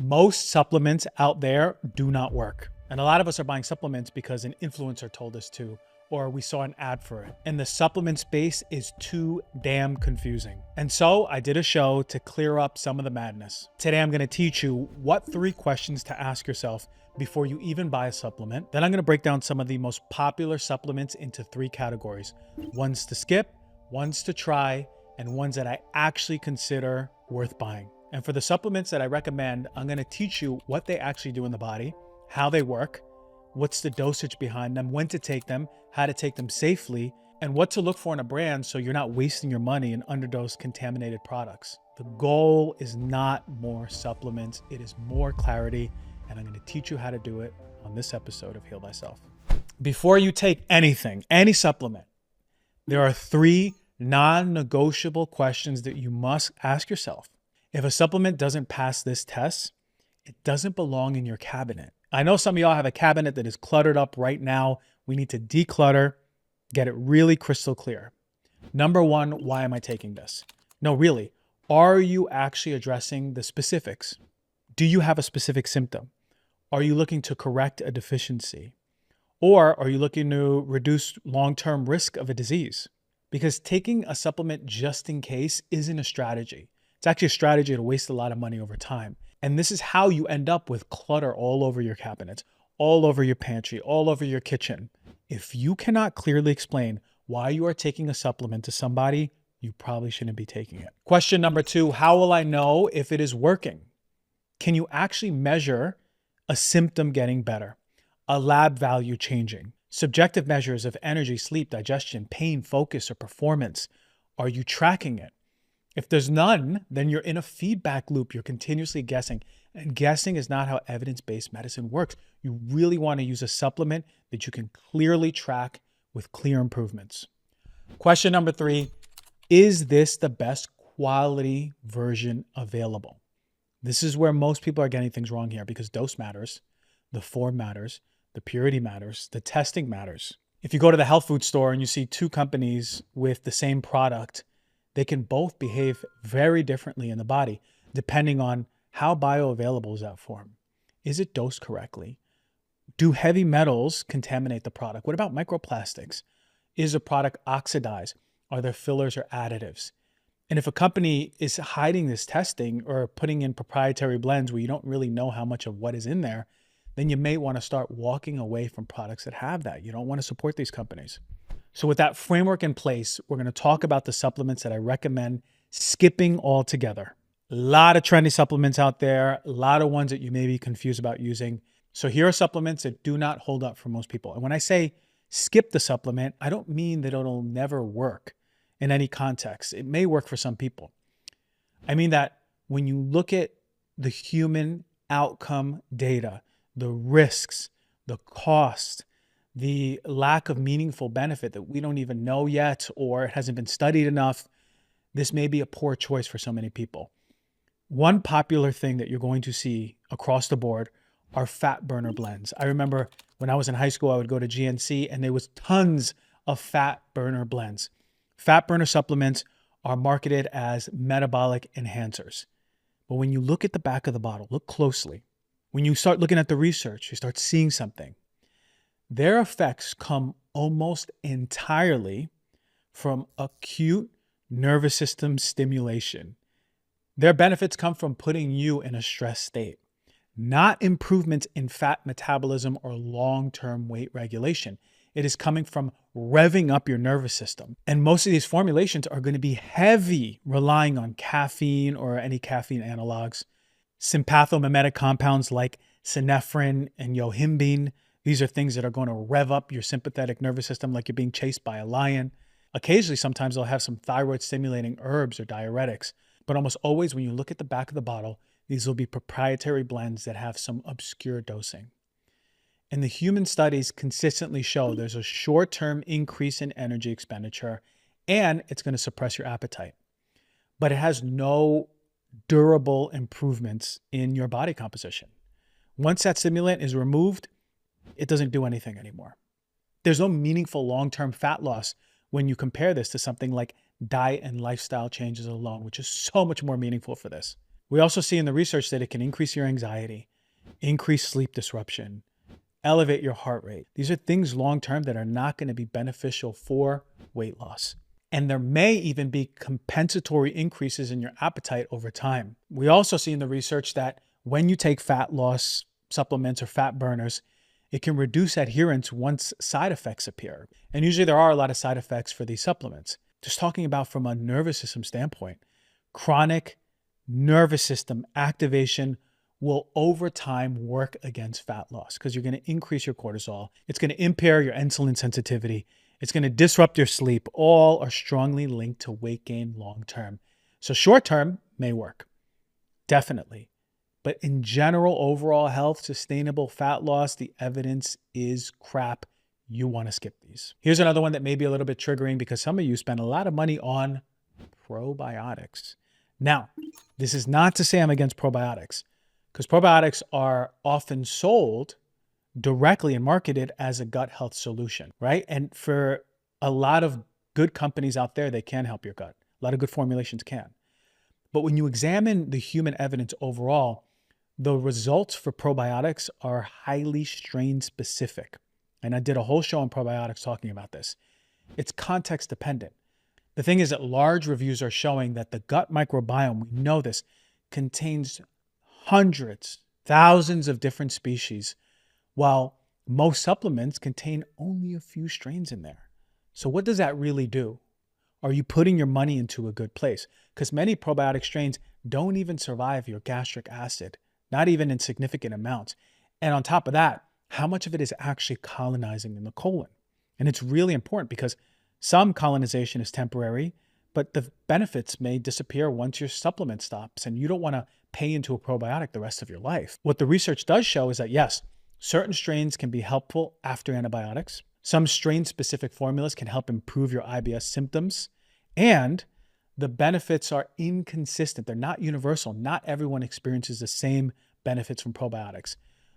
Most supplements out there do not work. And a lot of us are buying supplements because an influencer told us to, or we saw an ad for it. And the supplement space is too damn confusing. And so I did a show to clear up some of the madness. Today, I'm gonna teach you what 3 questions to ask yourself before you even buy a supplement. Then I'm gonna break down some of the most popular supplements into 3 categories. Ones to skip, ones to try, and ones that I actually consider worth buying. And for the supplements that I recommend, I'm gonna teach you what they actually do in the body, how they work, what's the dosage behind them, when to take them, how to take them safely, and what to look for in a brand so you're not wasting your money in underdosed contaminated products. The goal is not more supplements, it is more clarity, and I'm gonna teach you how to do it on this episode of Heal Thyself. Before you take anything, any supplement, there are 3 non-negotiable questions that you must ask yourself. If a supplement doesn't pass this test, it doesn't belong in your cabinet. I know some of y'all have a cabinet that is cluttered up right now. We need to declutter, get it really crystal clear. Number 1, why am I taking this? No, really, are you actually addressing the specifics? Do you have a specific symptom? Are you looking to correct a deficiency? Or are you looking to reduce long-term risk of a disease? Because taking a supplement just in case isn't a strategy. It's actually a strategy to waste a lot of money over time. And this is how you end up with clutter all over your cabinets, all over your pantry, all over your kitchen. If you cannot clearly explain why you are taking a supplement to somebody, you probably shouldn't be taking it. Question number 2, how will I know if it is working? Can you actually measure a symptom getting better, a lab value changing, subjective measures of energy, sleep, digestion, pain, focus, or performance? Are you tracking it? If there's none, then you're in a feedback loop. You're continuously guessing. And guessing is not how evidence-based medicine works. You really want to use a supplement that you can clearly track with clear improvements. Question number 3, is this the best quality version available? This is where most people are getting things wrong here because dose matters, the form matters, the purity matters, the testing matters. If you go to the health food store and you see 2 companies with the same product, they can both behave very differently in the body, depending on how bioavailable is that form. Is it dosed correctly? Do heavy metals contaminate the product? What about microplastics? Is the product oxidized? Are there fillers or additives? And if a company is hiding this testing or putting in proprietary blends where you don't really know how much of what is in there, then you may want to start walking away from products that have that. You don't want to support these companies. So with that framework in place, we're going to talk about the supplements that I recommend skipping altogether. A lot of trendy supplements out there, a lot of ones that you may be confused about using. So here are supplements that do not hold up for most people. And when I say skip the supplement, I don't mean that it'll never work in any context. It may work for some people. I mean that when you look at the human outcome data, the risks, the cost, the lack of meaningful benefit that we don't even know yet, or it hasn't been studied enough, this may be a poor choice for so many people. One popular thing that you're going to see across the board are fat burner blends. I remember when I was in high school, I would go to GNC and there was tons of fat burner blends. Fat burner supplements are marketed as metabolic enhancers. But when you look at the back of the bottle, look closely. When you start looking at the research, you start seeing something. Their effects come almost entirely from acute nervous system stimulation. Their benefits come from putting you in a stress state, not improvements in fat metabolism or long-term weight regulation. It is coming from revving up your nervous system. And most of these formulations are going to be heavy, relying on caffeine or any caffeine analogs, sympathomimetic compounds like synephrine and yohimbine. These are things that are going to rev up your sympathetic nervous system like you're being chased by a lion. Occasionally, sometimes they'll have some thyroid stimulating herbs or diuretics, but almost always when you look at the back of the bottle, these will be proprietary blends that have some obscure dosing. And the human studies consistently show there's a short-term increase in energy expenditure and it's going to suppress your appetite. But it has no durable improvements in your body composition. Once that stimulant is removed, it doesn't do anything anymore. There's no meaningful long-term fat loss when you compare this to something like diet and lifestyle changes alone, which is so much more meaningful for this. We also see in the research that it can increase your anxiety, increase sleep disruption, elevate your heart rate. These are things long-term that are not going to be beneficial for weight loss. And there may even be compensatory increases in your appetite over time. We also see in the research that when you take fat loss supplements or fat burners, it can reduce adherence once side effects appear. And usually there are a lot of side effects for these supplements. Just talking about from a nervous system standpoint, chronic nervous system activation will over time work against fat loss because you're going to increase your cortisol. It's going to impair your insulin sensitivity. It's going to disrupt your sleep. All are strongly linked to weight gain long term. So short term may work, definitely. But in general, overall health, sustainable fat loss, the evidence is crap. You want to skip these. Here's another one that may be a little bit triggering because some of you spend a lot of money on probiotics. Now, this is not to say I'm against probiotics, because probiotics are often sold directly and marketed as a gut health solution, right? And for a lot of good companies out there, they can help your gut. A lot of good formulations can. But when you examine the human evidence overall, the results for probiotics are highly strain specific. And I did a whole show on probiotics talking about this. It's context dependent. The thing is that large reviews are showing that the gut microbiome, we know this, contains hundreds, thousands of different species, while most supplements contain only a few strains in there. So what does that really do? Are you putting your money into a good place? Because many probiotic strains don't even survive your gastric acid, not even in significant amounts. And on top of that, how much of it is actually colonizing in the colon? And it's really important because some colonization is temporary, but the benefits may disappear once your supplement stops, and you don't want to pay into a probiotic the rest of your life. What the research does show is that yes, certain strains can be helpful after antibiotics. Some strain-specific formulas can help improve your IBS symptoms, and the benefits are inconsistent. They're not universal. Not everyone experiences the same benefits from probiotics.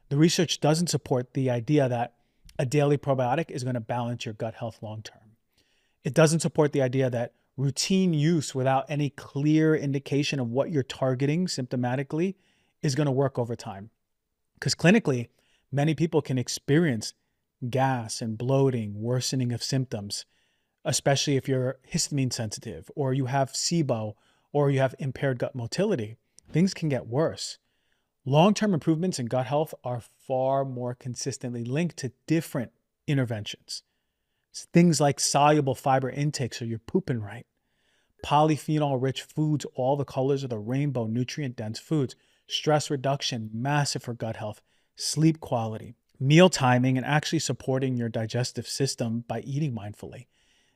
The research doesn't support the idea that a daily probiotic is going to balance your gut health long-term. It doesn't support the idea that routine use without any clear indication of what you're targeting symptomatically is going to work over time. Because clinically, many people can experience gas and bloating, worsening of symptoms, especially if you're histamine sensitive or you have SIBO or you have impaired gut motility. Things can get worse. Long-term improvements in gut health are far more consistently linked to different interventions. Things like soluble fiber intake, so you're pooping right. Polyphenol-rich foods, all the colors of the rainbow, nutrient-dense foods. Stress reduction, massive for gut health. Sleep quality. Meal timing, and actually supporting your digestive system by eating mindfully.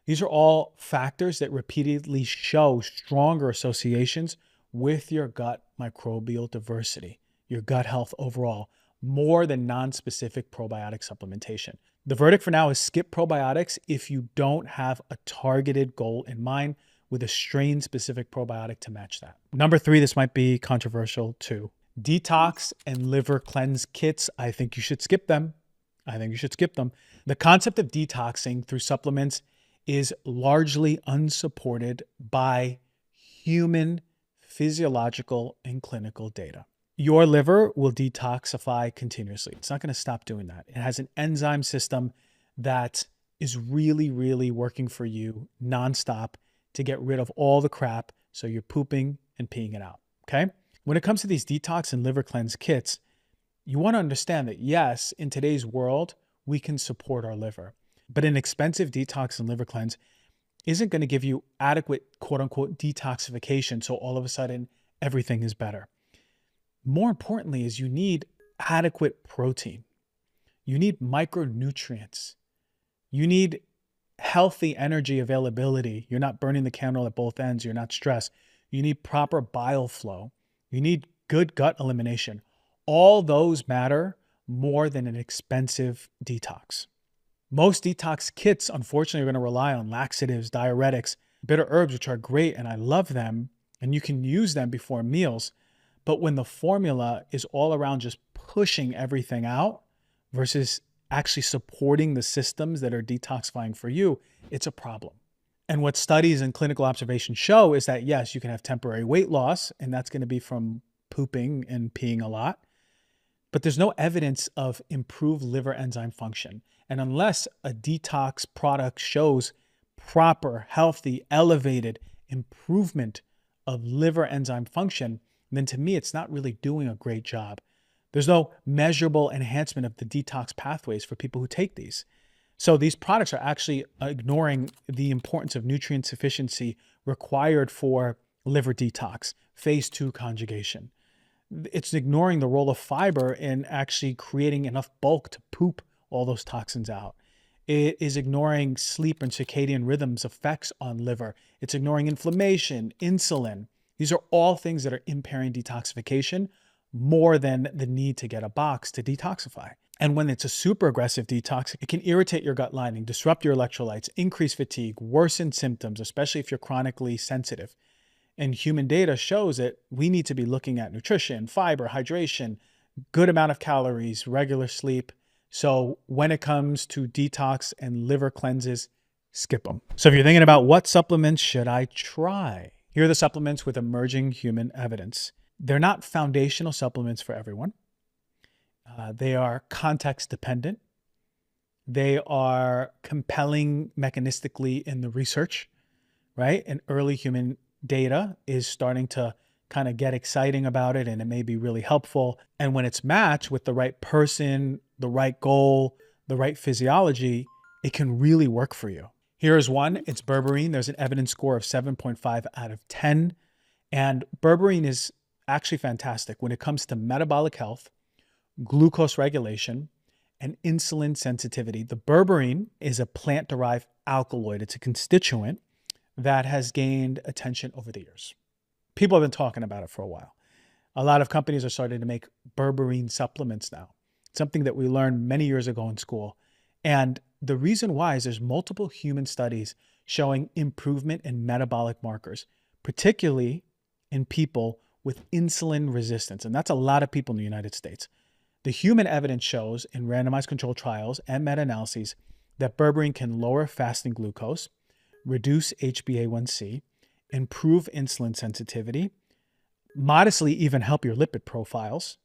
These are all factors that repeatedly show stronger associations with your gut microbial diversity, your gut health overall, more than non-specific probiotic supplementation. The verdict for now is skip probiotics if you don't have a targeted goal in mind with a strain-specific probiotic to match that. Number 3, this might be controversial too. Detox and liver cleanse kits, I think you should skip them. The concept of detoxing through supplements is largely unsupported by human physiological and clinical data. Your liver will detoxify continuously. It's not going to stop doing that. It has an enzyme system that is really, really working for you nonstop to get rid of all the crap so you're pooping and peeing it out, okay? When it comes to these detox and liver cleanse kits, you want to understand that yes, in today's world, we can support our liver, but an expensive detox and liver cleanse isn't going to give you adequate quote unquote detoxification. So all of a sudden everything is better. More importantly is you need adequate protein. You need micronutrients. You need healthy energy availability. You're not burning the candle at both ends. You're not stressed. You need proper bile flow. You need good gut elimination. All those matter more than an expensive detox. Most detox kits, unfortunately, are going to rely on laxatives, diuretics, bitter herbs, which are great, and I love them, and you can use them before meals. But when the formula is all around just pushing everything out versus actually supporting the systems that are detoxifying for you, it's a problem. And what studies and clinical observations show is that, yes, you can have temporary weight loss, and that's going to be from pooping and peeing a lot, but there's no evidence of improved liver enzyme function. And unless a detox product shows proper, healthy, elevated improvement of liver enzyme function, then to me, it's not really doing a great job. There's no measurable enhancement of the detox pathways for people who take these. So these products are actually ignoring the importance of nutrient sufficiency required for liver detox, phase 2 conjugation. It's ignoring the role of fiber in actually creating enough bulk to poop all those toxins out. It is ignoring sleep and circadian rhythms effects on liver. It's ignoring inflammation, insulin. These are all things that are impairing detoxification more than the need to get a box to detoxify. And when it's a super aggressive detox, it can irritate your gut lining, disrupt your electrolytes, increase fatigue, worsen symptoms, especially if you're chronically sensitive. And human data shows that we need to be looking at nutrition, fiber, hydration, good amount of calories, regular sleep. So when it comes to detox and liver cleanses, skip them. So if you're thinking about what supplements should I try, here are the supplements with emerging human evidence. They're not foundational supplements for everyone. They are context dependent. They are compelling mechanistically in the research, right? And early human data is starting to kind of get exciting about it, and it may be really helpful. And when it's matched with the right person, the right goal, the right physiology, it can really work for you. Here's one. It's berberine. There's an evidence score of 7.5 out of 10. And berberine is actually fantastic when it comes to metabolic health, glucose regulation, and insulin sensitivity. The berberine is a plant-derived alkaloid. It's a constituent that has gained attention over the years. People have been talking about it for a while. A lot of companies are starting to make berberine supplements now, something that we learned many years ago in school. And the reason why is there's multiple human studies showing improvement in metabolic markers, particularly in people with insulin resistance. And that's a lot of people in the United States. The human evidence shows in randomized controlled trials and meta-analyses that berberine can lower fasting glucose, reduce HbA1c, improve insulin sensitivity, modestly even help your lipid profiles.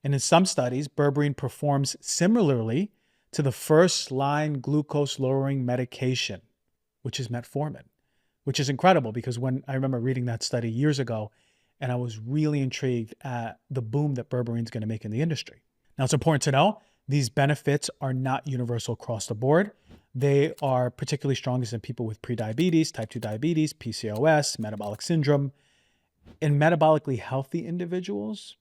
And in some studies, berberine performs similarly to the first-line glucose-lowering medication, which is metformin, which is incredible because when I remember reading that study years ago, and I was really intrigued at the boom that berberine is going to make in the industry. Now, it's important to know these benefits are not universal across the board. They are particularly strongest in people with prediabetes, type 2 diabetes, PCOS, metabolic syndrome. In metabolically healthy individuals,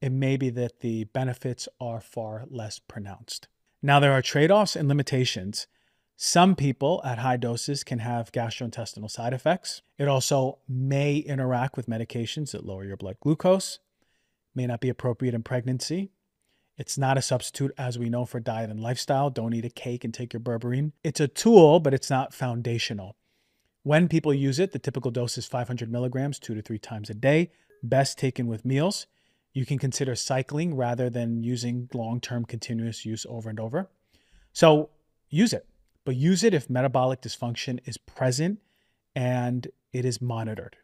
it may be that the benefits are far less pronounced. Now, there are trade-offs and limitations. Some people at high doses can have gastrointestinal side effects. It also may interact with medications that lower your blood glucose, may not be appropriate in pregnancy. It's not a substitute, as we know, for diet and lifestyle. Don't eat a cake and take your berberine. It's a tool, but it's not foundational. When people use it, the typical dose is 500 milligrams, 2 to 3 times a day, best taken with meals. You can consider cycling rather than using long-term continuous use over and over. So use it, but use it if metabolic dysfunction is present and it is monitored.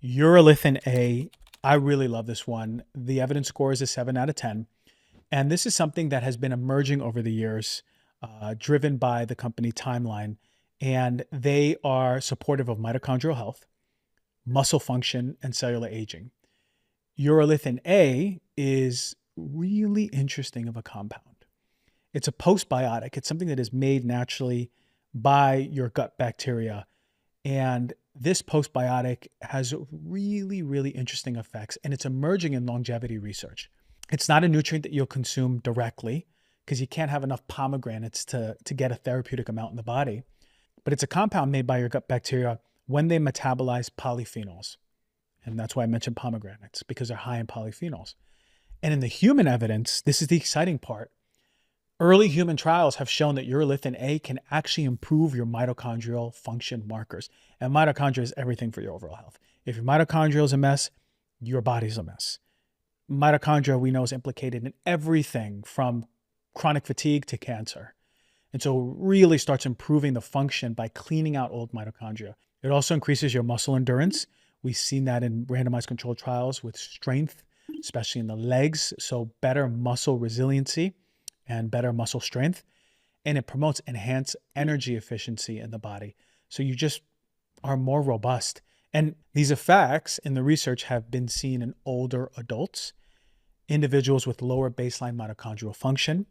Urolithin A, I really love this one. The evidence score is a 7 out of 10. And this is something that has been emerging over the years, driven by the company Timeline. And they are supportive of mitochondrial health, muscle function, and cellular aging. Urolithin A is really interesting of a compound. It's a postbiotic. It's something that is made naturally by your gut bacteria. And this postbiotic has really, really interesting effects. And it's emerging in longevity research. It's not a nutrient that you'll consume directly because you can't have enough pomegranates to get a therapeutic amount in the body. But it's a compound made by your gut bacteria when they metabolize polyphenols. And that's why I mentioned pomegranates, because they're high in polyphenols. And in the human evidence, this is the exciting part. Early human trials have shown that urolithin A can actually improve your mitochondrial function markers. And mitochondria is everything for your overall health. If your mitochondria is a mess, your body's a mess. Mitochondria, we know, is implicated in everything from chronic fatigue to cancer. And so it really starts improving the function by cleaning out old mitochondria. It also increases your muscle endurance. We've seen that in randomized controlled trials with strength especially in the legs. So better muscle resiliency and better muscle strength. And it promotes enhanced energy efficiency in the body. So you just are more robust. And these effects in the research have been seen in older adults, individuals with lower baseline mitochondrial function.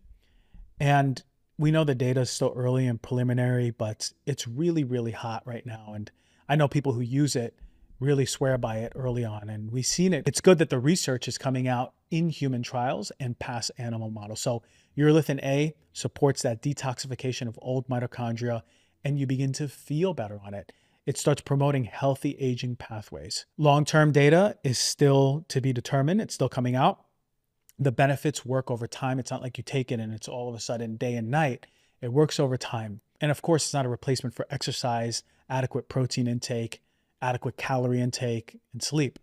And we know the data is still early and preliminary, but it's really, really hot right now. And I know people who use it really swear by it early on. And we've seen it. It's good that the research is coming out in human trials and past animal models. So urolithin A supports that detoxification of old mitochondria, and you begin to feel better on it. It starts promoting healthy aging pathways. Long-term data is still to be determined. It's still coming out. The benefits work over time. It's not like you take it and it's all of a sudden day and night. It works over time. And of course, it's not a replacement for exercise, adequate protein intake, adequate calorie intake, and sleep.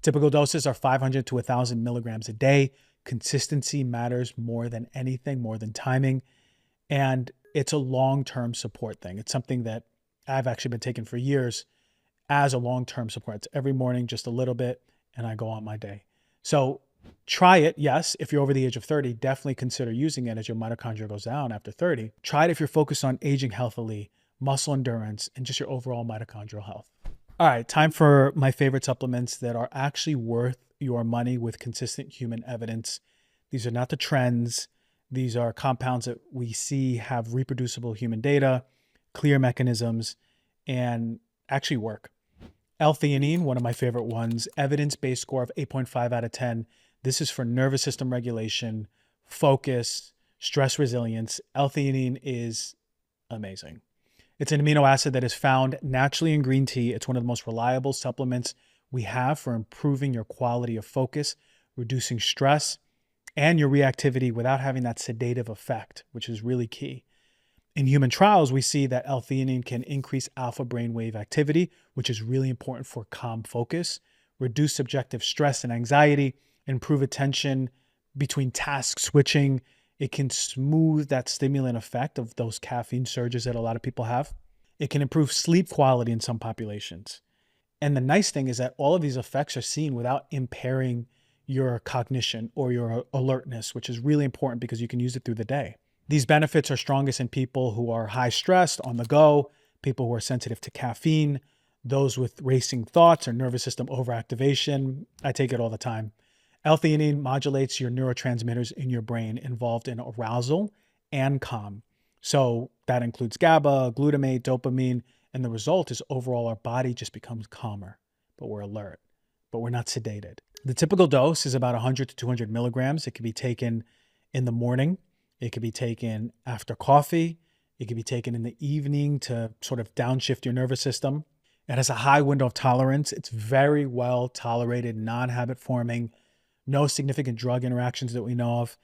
Typical doses are 500 to 1,000 milligrams a day. Consistency matters more than anything, more than timing. And it's a long-term support thing. It's something that I've actually been taking for years as a long-term support. It's every morning, just a little bit, and I go on my day. So try it. Yes, if you're over the age of 30, definitely consider using it as your mitochondria goes down after 30. Try it if you're focused on aging healthily, muscle endurance, and just your overall mitochondrial health. All right, time for my favorite supplements that are actually worth your money with consistent human evidence. These are not the trends. These are compounds that we see have reproducible human data, clear mechanisms, and actually work. L-theanine, one of my favorite ones, evidence-based score of 8.5 out of 10. This is for nervous system regulation, focus, stress resilience. L-theanine is amazing. It's an amino acid that is found naturally in green tea. It's one of the most reliable supplements we have for improving your quality of focus, reducing stress, and your reactivity without having that sedative effect, which is really key. In human trials, we see that L-theanine can increase alpha brainwave activity, which is really important for calm focus, reduce subjective stress and anxiety, improve attention between task switching. It can smooth that stimulant effect of those caffeine surges that a lot of people have. It can improve sleep quality in some populations. And the nice thing is that all of these effects are seen without impairing your cognition or your alertness, which is really important because you can use it through the day. These benefits are strongest in people who are high stressed, on the go, people who are sensitive to caffeine, those with racing thoughts or nervous system overactivation. I take it all the time. L-theanine modulates your neurotransmitters in your brain involved in arousal and calm. So that includes GABA, glutamate, dopamine, and the result is overall our body just becomes calmer, but we're alert, but we're not sedated. The typical dose is about 100 to 200 milligrams. It can be taken in the morning. It could be taken after coffee. It could be taken in the evening to sort of downshift your nervous system. It has a high window of tolerance. It's very well tolerated, non-habit forming, no significant drug interactions that we know of.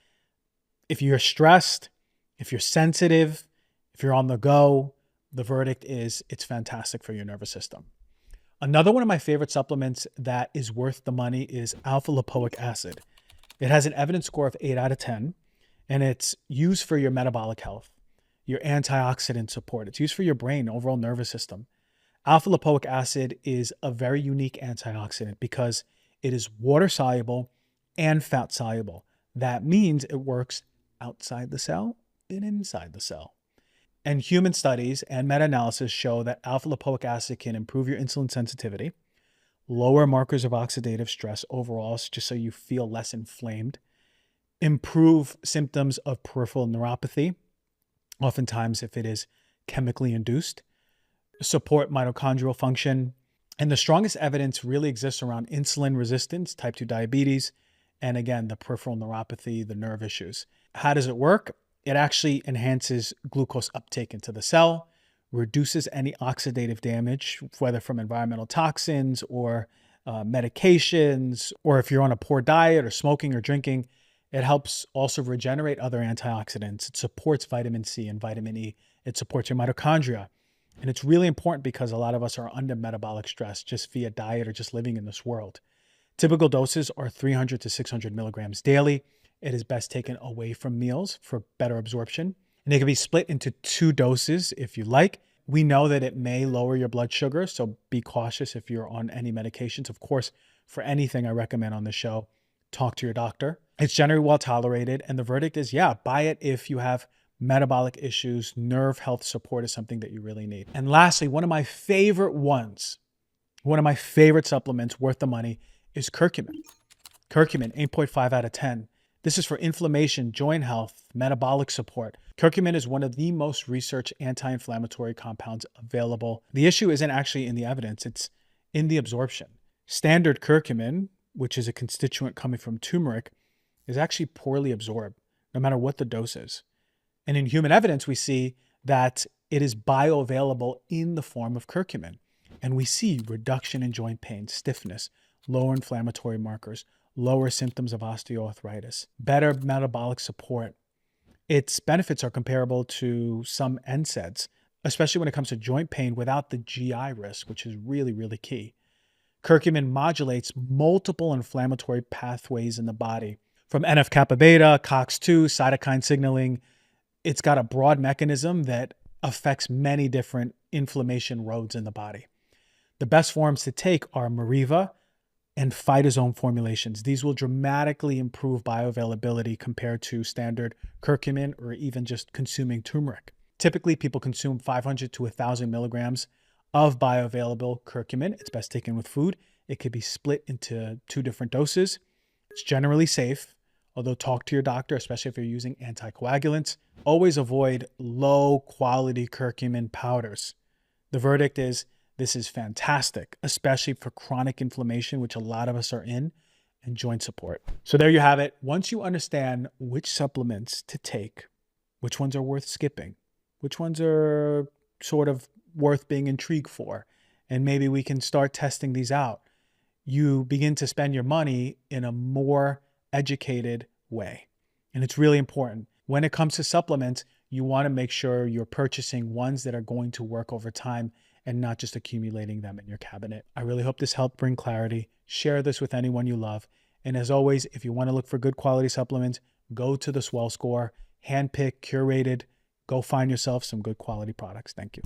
If you're stressed, if you're sensitive, if you're on the go, the verdict is it's fantastic for your nervous system. Another one of my favorite supplements that is worth the money is alpha lipoic acid. It has an evidence score of 8 out of 10, and it's used for your metabolic health, your antioxidant support. It's used for your brain, overall nervous system. Alpha lipoic acid is a very unique antioxidant because it is water soluble and fat soluble. That means it works outside the cell and inside the cell. And human studies and meta-analysis show that alpha lipoic acid can improve your insulin sensitivity, lower markers of oxidative stress overall, just so you feel less inflamed, improve symptoms of peripheral neuropathy, oftentimes if it is chemically induced, support mitochondrial function. And the strongest evidence really exists around insulin resistance, type 2 diabetes, and again, the peripheral neuropathy, the nerve issues. How does it work? It actually enhances glucose uptake into the cell, reduces any oxidative damage, whether from environmental toxins or medications, or if you're on a poor diet or smoking or drinking. It helps also regenerate other antioxidants. It supports vitamin C and vitamin E. It supports your mitochondria. And it's really important because a lot of us are under metabolic stress just via diet or just living in this world. Typical doses are 300 to 600 milligrams daily. It is best taken away from meals for better absorption. And it can be split into 2 doses if you like. We know that it may lower your blood sugar, so be cautious if you're on any medications. Of course, for anything I recommend on the show, talk to your doctor. It's generally well tolerated. And the verdict is, yeah, buy it if you have metabolic issues. Nerve health support is something that you really need. And lastly, one of my favorite supplements worth the money is curcumin. Curcumin, 8.5 out of 10. This is for inflammation, joint health, metabolic support. Curcumin is one of the most researched anti-inflammatory compounds available. The issue isn't actually in the evidence, it's in the absorption. Standard curcumin, which is a constituent coming from turmeric, is actually poorly absorbed, no matter what the dose is. And in human evidence, we see that it is bioavailable in the form of curcumin. And we see reduction in joint pain, stiffness, lower inflammatory markers, lower symptoms of osteoarthritis, better metabolic support. Its benefits are comparable to some NSAIDs, especially when it comes to joint pain without the GI risk, which is really, really key. Curcumin modulates multiple inflammatory pathways in the body, from NF-kappa beta, COX-2, cytokine signaling. It's got a broad mechanism that affects many different inflammation roads in the body. The best forms to take are Meriva and phytosome formulations. These will dramatically improve bioavailability compared to standard curcumin or even just consuming turmeric. Typically, people consume 500 to 1,000 milligrams of bioavailable curcumin. It's best taken with food. It could be split into 2 different doses. It's generally safe, although talk to your doctor, especially if you're using anticoagulants. Always avoid low quality curcumin powders. The verdict is, this is fantastic, especially for chronic inflammation, which a lot of us are in, and joint support. So there you have it. Once you understand which supplements to take, which ones are worth skipping, which ones are sort of worth being intrigued for, and maybe we can start testing these out, you begin to spend your money in a more educated way. And it's really important. When it comes to supplements, you want to make sure you're purchasing ones that are going to work over time and not just accumulating them in your cabinet. I really hope this helped bring clarity. Share this with anyone you love. And as always, if you want to look for good quality supplements, go to the Swell Score, handpicked, curated, go find yourself some good quality products. Thank you.